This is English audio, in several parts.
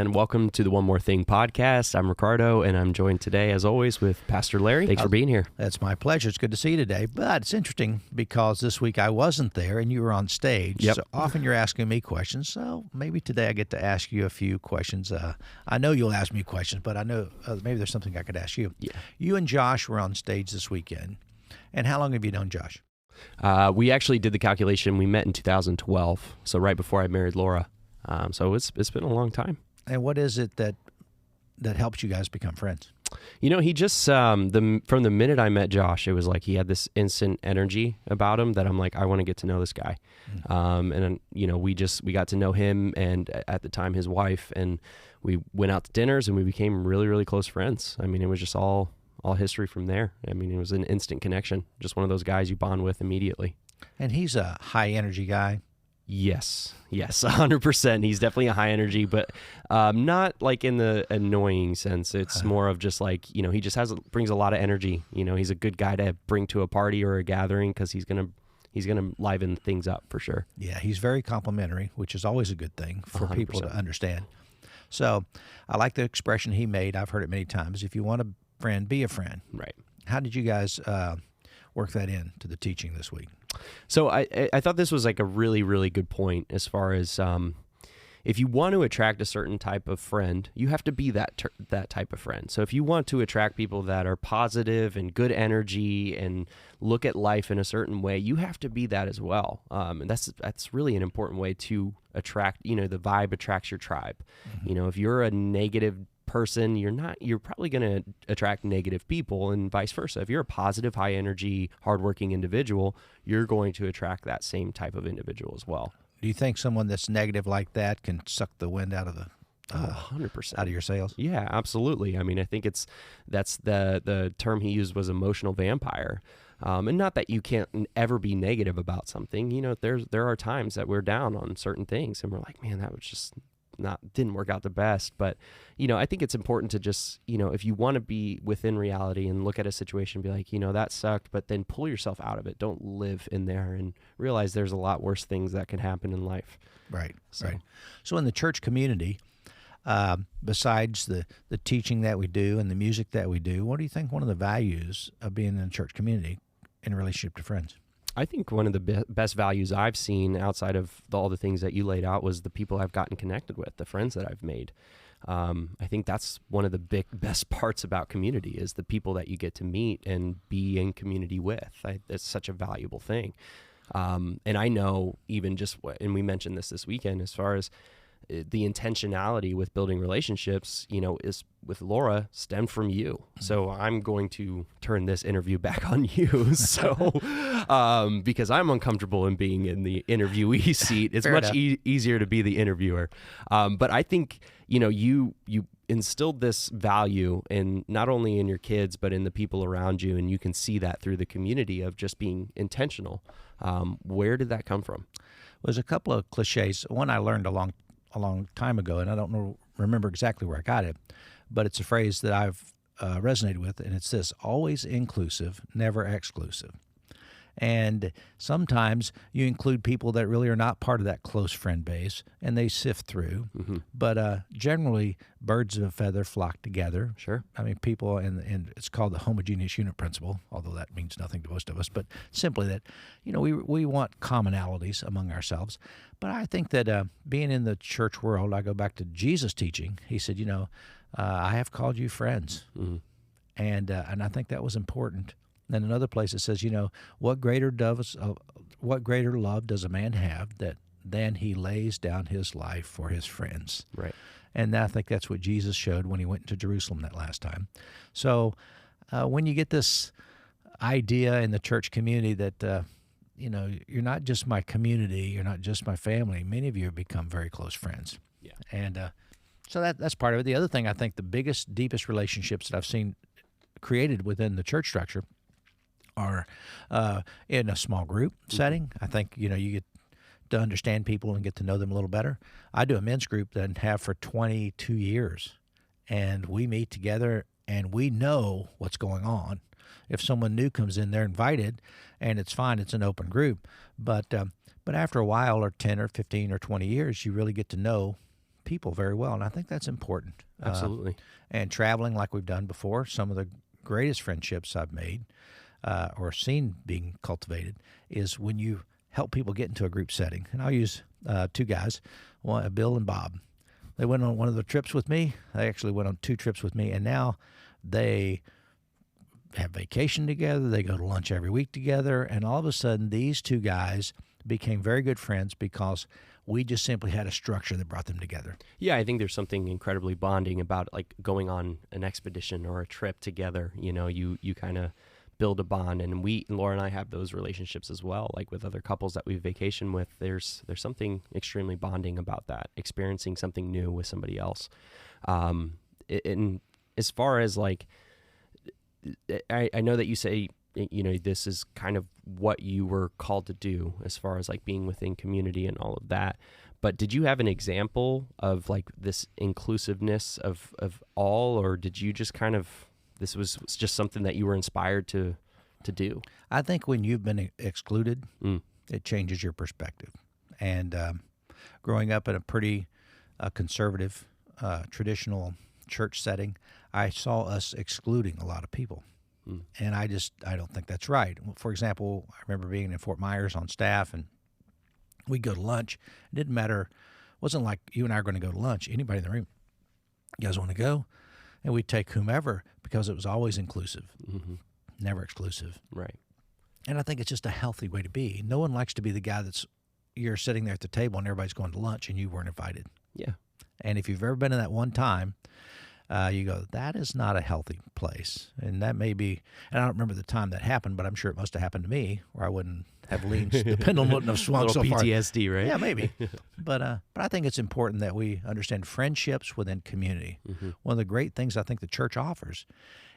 everyone. Welcome to the One More Thing podcast. I'm Ricardo, and I'm joined today, as always, with Pastor Larry. Thanks for being here. That's my pleasure. It's good to see you today. But it's interesting because this week I wasn't there, and you were on stage. Yep. So often you're asking me questions, so maybe today I get to ask you a few questions. I know you'll ask me questions, but I know maybe there's something I could ask you. Yeah. You and Josh were on stage this weekend. And how long have you known Josh? We actually did the calculation. We met in 2012, so right before I married Laura. So it's been a long time. And what is it that helps you guys become friends? You know, he just from the minute I met Josh, it was like he had this instant energy about him that I'm like, I want to get to know this guy. And you know, we got to know him, and at the time his wife, and we went out to dinners, and we became really, really close friends. I mean, it was just all history from there. I mean, it was an instant connection. Just one of those guys you bond with immediately. And he's a high energy guy. Yes, 100%. He's definitely a high energy, but not like in the annoying sense. It's more of just like, you know, he just brings a lot of energy. You know, he's a good guy to bring to a party or a gathering because he's gonna liven things up for sure. Yeah, he's very complimentary, which is always a good thing for 100%. people to understand. So I like the expression he made. I've heard it many times. If you want a friend, be a friend. Right. How did you guys work that into the teaching this week? So I thought this was like a really, really good point as far as if you want to attract a certain type of friend, you have to be that type of friend. So if you want to attract people that are positive and good energy and look at life in a certain way, you have to be that as well. And that's really an important way to attract, you know, the vibe attracts your tribe. Mm-hmm. You know, if you're a negative person, you're probably going to attract negative people, and vice versa. If you're a positive, high energy, hardworking individual, you're going to attract that same type of individual as well. Do you think someone that's negative like that can suck the wind out of 100% out of your sails? Yeah, absolutely. I mean, I think that's the term he used was emotional vampire. And not that you can't ever be negative about something. You know, there are times that we're down on certain things and we're like, man, that was just didn't work out the best. But, you know, I think it's important to just, you know, if you want to be within reality and look at a situation and be like, you know, that sucked, but then pull yourself out of it. Don't live in there and realize there's a lot worse things that can happen in life. Right. So in the church community, besides the teaching that we do and the music that we do, what do you think one of the values of being in a church community in relationship to friends? I think one of the best values I've seen outside of all the things that you laid out was the people I've gotten connected with, the friends that I've made. I think that's one of the best parts about community is the people that you get to meet and be in community with. It's such a valuable thing. And I know even and we mentioned this weekend, as far as the intentionality with building relationships, you know, is with Laura stemmed from you. So I'm going to turn this interview back on you. So, because I'm uncomfortable in being in the interviewee seat, it's much easier to be the interviewer. But I think, you know, you instilled this value in not only in your kids, but in the people around you. And you can see that through the community of just being intentional. Where did that come from? There's a couple of cliches. One I learned a long time ago, and I don't remember exactly where I got it, but it's a phrase that I've resonated with, and it's this: always inclusive, never exclusive. And sometimes you include people that really are not part of that close friend base, and they sift through. Mm-hmm. But generally, birds of a feather flock together. Sure. I mean, people, and it's called the homogeneous unit principle, although that means nothing to most of us, but simply that, you know, we want commonalities among ourselves. But I think that being in the church world, I go back to Jesus' teaching. He said, you know, I have called you friends. Mm-hmm. And I think that was important. Then another place it says, you know, what greater love does a man have than he lays down his life for his friends? Right. And I think that's what Jesus showed when he went to Jerusalem that last time. So when you get this idea in the church community that, you know, you're not just my community, you're not just my family, many of you have become very close friends. Yeah. And so that's part of it. The other thing, I think the biggest, deepest relationships that I've seen created within the church structure are in a small group setting. I think, you know, you get to understand people and get to know them a little better. I do a men's group that I have for 22 years, and we meet together and we know what's going on. If someone new comes in, they're invited, and it's fine. It's an open group. But after a while, or 10 or 15 or 20 years, you really get to know people very well, and I think that's important. Absolutely. And traveling like we've done before, some of the greatest friendships I've made or seen being cultivated is when you help people get into a group setting. And I'll use two guys, Bill and Bob. They went on one of the trips with me. They actually went on 2 trips with me, and now they have vacation together. They go to lunch every week together, and all of a sudden these 2 guys became very good friends because we just simply had a structure that brought them together. Yeah, I think there's something incredibly bonding about like going on an expedition or a trip together. You know, you kind of build a bond, and Laura and I have those relationships as well. Like with other couples that we vacation with, there's something extremely bonding about that, experiencing something new with somebody else. And as far as like, I know that you say, you know, this is kind of what you were called to do as far as like being within community and all of that. But did you have an example of like this inclusiveness of all, or did you just kind of, this was just something that you were inspired to do? I think when you've been excluded, it changes your perspective. And growing up in a pretty conservative, traditional church setting, I saw us excluding a lot of people. And I don't think that's right. For example, I remember being in Fort Myers on staff, and we'd go to lunch. It didn't matter. It wasn't like you and I are going to go to lunch. Anybody in the room, you guys want to go? And we'd take whomever, because it was always inclusive, never exclusive. Right. And I think it's just a healthy way to be. No one likes to be the guy you're sitting there at the table and everybody's going to lunch and you weren't invited. Yeah. And if you've ever been in that one time, you go, that is not a healthy place. And that may be, and I don't remember the time that happened, but I'm sure it must have happened to me where I wouldn't have leaned, the pendulum wouldn't have swung so far. PTSD, right? Yeah, maybe. But I think it's important that we understand friendships within community. One of the great things I think the church offers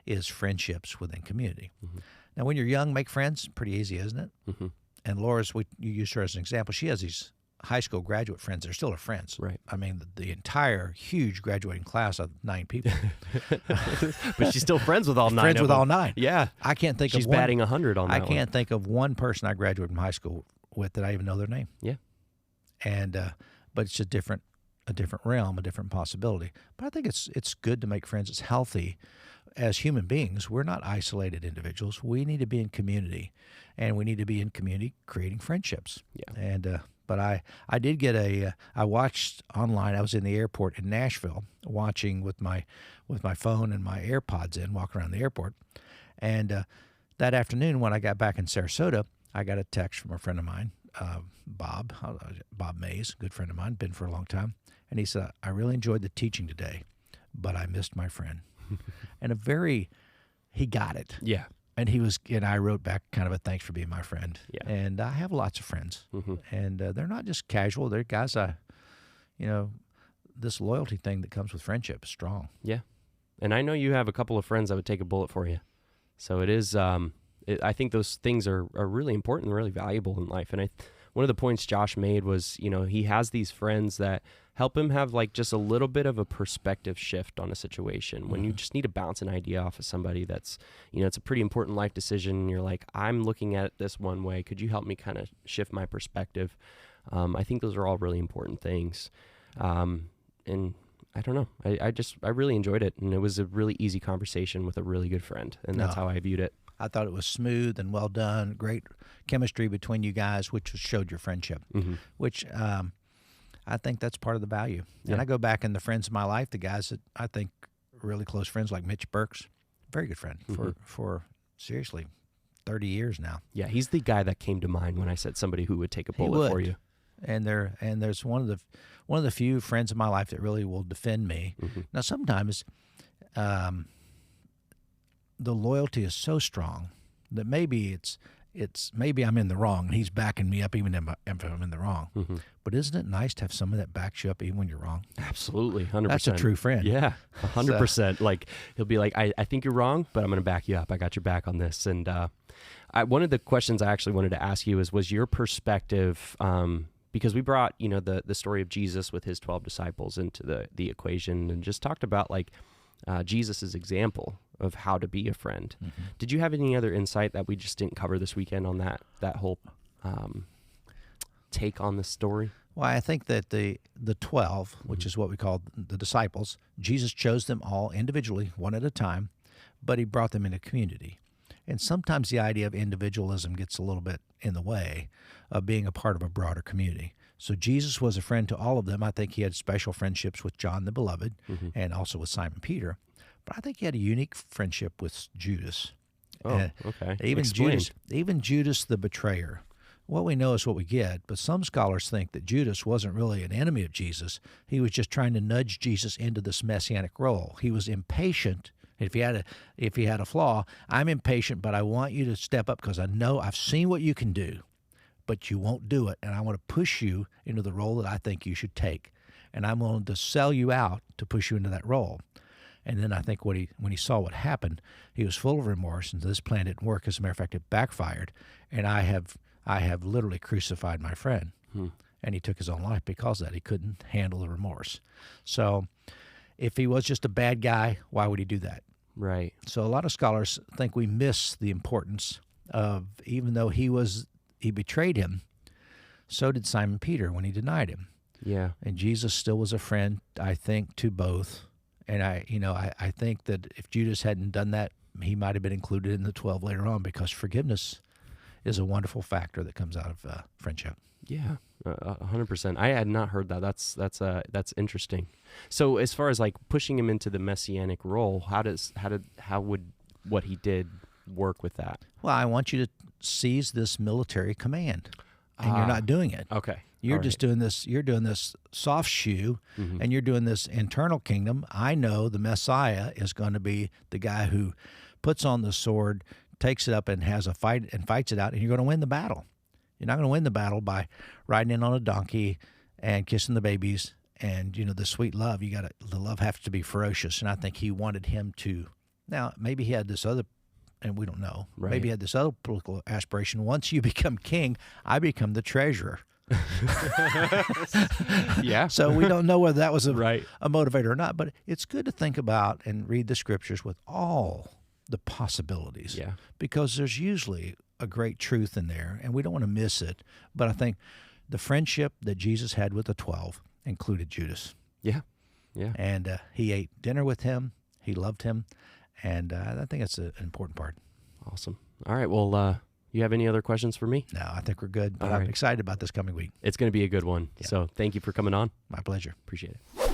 is friendships within community. Now, when you're young, make friends, pretty easy, isn't it? And Laura's, you used her as an example. She has these high school graduate friends. They're still her friends. Right. I mean, the entire huge graduating class of 9 people. But she's still friends with all 9 Friends of with them. all 9. Yeah. I can't think She's of one. batting 100 on that I one. can't think of one person I graduated from high school with that I even know their name. Yeah. And but it's a different realm, a different possibility. But I think it's good to make friends. It's healthy. As human beings, we're not isolated individuals. We need to be in community, and we need to be in community creating friendships. Yeah. And but I did get I watched online. I was in the airport in Nashville watching with my phone and my AirPods in, walking around the airport. And that afternoon when I got back in Sarasota, I got a text from a friend of mine, Bob Mays, a good friend of mine, been for a long time. And he said, I really enjoyed the teaching today, but I missed my friend. And he got it. Yeah. And I wrote back kind of a thanks for being my friend. Yeah. And I have lots of friends. And they're not just casual. They're guys this loyalty thing that comes with friendship is strong. Yeah. And I know you have a couple of friends that would take a bullet for you. So it is, I think those things are really important and really valuable in life. And one of the points Josh made was, he has these friends that help him have like just a little bit of a perspective shift on a situation. When you just need to bounce an idea off of somebody that's, it's a pretty important life decision. You're like, I'm looking at it this one way. Could you help me kind of shift my perspective? I think those are all really important things. And I don't know. I really enjoyed it. And it was a really easy conversation with a really good friend. And that's how I viewed it. I thought it was smooth and well done. Great chemistry between you guys, which showed your friendship, which I think that's part of the value. Yeah. And I go back in the friends of my life, the guys that I think are really close friends, like Mitch Burks, very good friend for seriously 30 years now. Yeah, he's the guy that came to mind when I said somebody who would take a bullet for you. And there's one of the few friends of my life that really will defend me. Now sometimes the loyalty is so strong that maybe maybe I'm in the wrong and he's backing me up even if I'm in the wrong. But isn't it nice to have someone that backs you up even when you're wrong? Absolutely, 100%. That's a true friend. Yeah, 100%. Like he'll be like, I think you're wrong, but I'm going to back you up. I got your back on this. And one of the questions I actually wanted to ask you was your perspective, because we brought the story of Jesus with his 12 disciples into the equation and just talked about like Jesus's example of how to be a friend. Did you have any other insight that we just didn't cover this weekend on that whole take on the story? Well, I think that the 12, which is what we call the disciples, Jesus chose them all individually, one at a time, but he brought them into community. And sometimes the idea of individualism gets a little bit in the way of being a part of a broader community. So Jesus was a friend to all of them. I think he had special friendships with John the Beloved and also with Simon Peter. But I think he had a unique friendship with Judas. Oh, okay. Even Judas the betrayer. What we know is what we get, but some scholars think that Judas wasn't really an enemy of Jesus. He was just trying to nudge Jesus into this messianic role. He was impatient. If he had a flaw, I'm impatient, but I want you to step up because I know I've seen what you can do, but you won't do it, and I want to push you into the role that I think you should take, and I'm willing to sell you out to push you into that role. And then I think when he saw what happened, he was full of remorse, and this plan didn't work. As a matter of fact, it backfired, and I have literally crucified my friend. And he took his own life because of that. He couldn't handle the remorse. So if he was just a bad guy, why would he do that? Right. So a lot of scholars think we miss the importance of, even though he betrayed him, so did Simon Peter when he denied him. Yeah. And Jesus still was a friend, I think, to both. And I think that if Judas hadn't done that, he might have been included in the 12 later on, because forgiveness is a wonderful factor that comes out of friendship. Yeah, 100%. I had not heard that. That's interesting. So as far as like pushing him into the messianic role, how would what he did work with that? Well, I want you to seize this military command, and you're not doing it. Okay. You're just doing this. You're doing this soft shoe, and you're doing this internal kingdom. I know the Messiah is going to be the guy who puts on the sword, takes it up, and has a fight and fights it out, and you're going to win the battle. You're not going to win the battle by riding in on a donkey and kissing the babies and the sweet love. The love has to be ferocious, and I think he wanted him to. Now maybe he had this other, and we don't know. Right. Maybe he had this other political aspiration. Once you become king, I become the treasurer. Yeah. So we don't know whether that was a motivator or not, but it's good to think about and read the scriptures with all the possibilities. Yeah. Because there's usually a great truth in there, and we don't want to miss it. But I think the friendship that Jesus had with the 12 included Judas. Yeah. Yeah. And he ate dinner with him. He loved him. And I think that's an important part. Awesome. All right. Well, you have any other questions for me? No, I think we're good. But All I'm right. excited about this coming week. It's going to be a good one. Yeah. So thank you for coming on. My pleasure. Appreciate it.